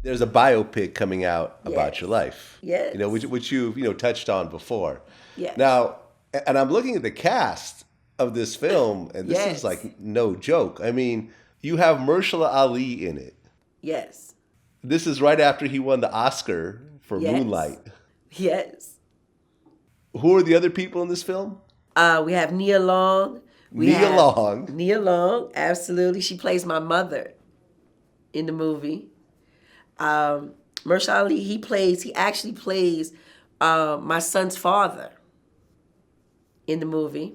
there's a biopic coming out about your Yes. life, Yes. which you've touched on before. Yes. Now, and I'm looking at the cast of this film, and this is Yes. like no joke. I mean, you have Mahershala Ali in it. Yes. This is right after he won the Oscar for Yes. Moonlight. Yes. Who are the other people in this film? We have Nia Long. We Nia have Long. Nia Long. Absolutely, she plays my mother in the movie. Mahershala Ali, he actually plays my son's father in the movie.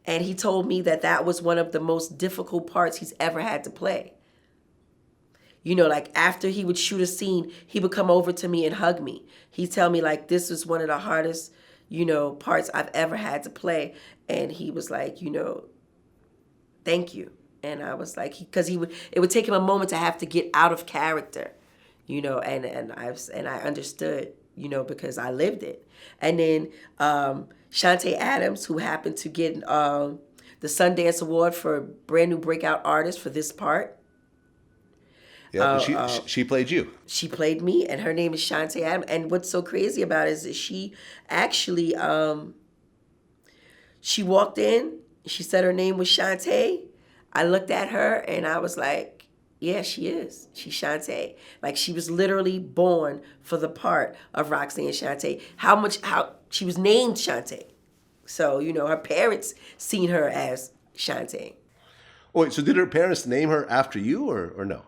And he told me that that was one of the most difficult parts he's ever had to play. Like after he would shoot a scene, he would come over to me and hug me. He'd tell me like this was one of the hardest, parts I've ever had to play. And he was like, thank you. And I was like, because it would take him a moment to have to get out of character, and I understood, because I lived it. And then Shante Adams, who happened to get the Sundance Award for brand new breakout artist for this part. Yeah, she played you. She played me, and her name is Shante Adams. And what's so crazy about it is that she actually she walked in. She said her name was Shante. I looked at her and I was like, yeah, she is. She's Shante. Like she was literally born for the part of Roxanne Shante. How she was named Shante. So, her parents seen her as Shante. Wait, so did her parents name her after you or no?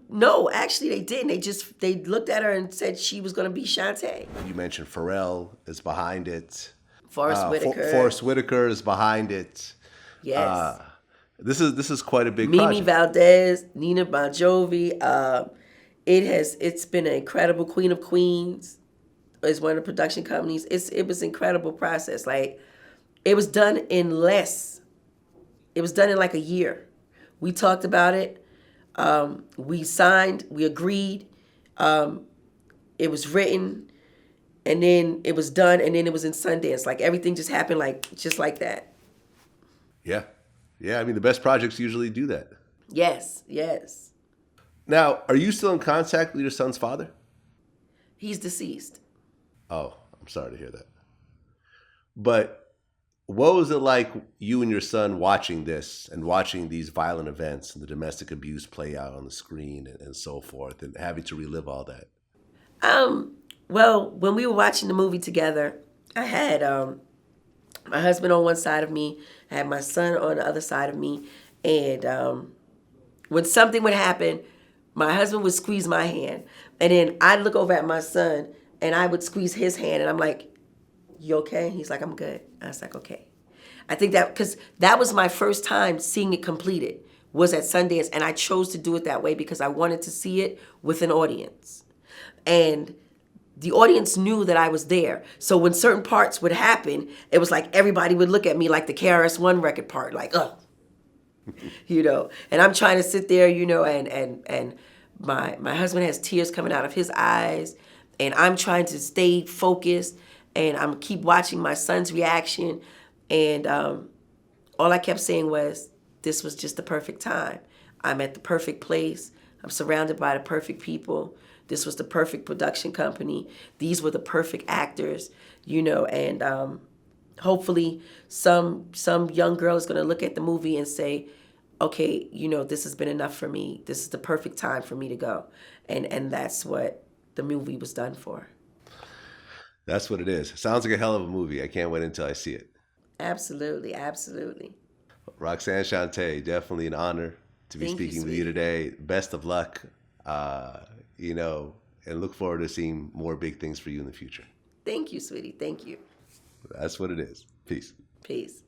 No, actually they didn't. They looked at her and said she was gonna be Shante. You mentioned Pharrell is behind it. Forrest Whitaker. Forrest Whitaker is behind it. Yes. This is quite a big Mimi project. Valdez, Nina Bon Jovi. It's been an incredible. Queen of Queens is one of the production companies. It was an incredible process. Like it was done in like a year. We talked about it. We signed. We agreed. It was written, and then it was done, and then it was in Sundance. Like everything just happened just like that. Yeah. Yeah, I mean, the best projects usually do that. Yes, yes. Now, are you still in contact with your son's father? He's deceased. Oh, I'm sorry to hear that. But what was it like you and your son watching this and watching these violent events and the domestic abuse play out on the screen and so forth and having to relive all that? Well, when we were watching the movie together, I had my husband on one side of me, I had my son on the other side of me, and when something would happen, my husband would squeeze my hand, and then I'd look over at my son, and I would squeeze his hand, and I'm like, "You okay?" He's like, "I'm good." I was like, "Okay." I think that because that was my first time seeing it completed was at Sundance, and I chose to do it that way because I wanted to see it with an audience, and the audience knew that I was there. So when certain parts would happen, it was like everybody would look at me like the KRS-One record part, like, oh, And I'm trying to sit there, and my husband has tears coming out of his eyes, and I'm trying to stay focused, and I'm keep watching my son's reaction, and all I kept saying was, this was just the perfect time. I'm at the perfect place. I'm surrounded by the perfect people. This was the perfect production company. These were the perfect actors, and hopefully some young girl is going to look at the movie and say, okay, this has been enough for me. This is the perfect time for me to go. And that's what the movie was done for. That's what it is. Sounds like a hell of a movie. I can't wait until I see it. Absolutely, absolutely. Roxanne Shante, definitely an honor to be Thank you, speaking with you today. Best of luck, and look forward to seeing more big things for you in the future. Thank you, sweetie. Thank you. That's what it is. Peace. Peace.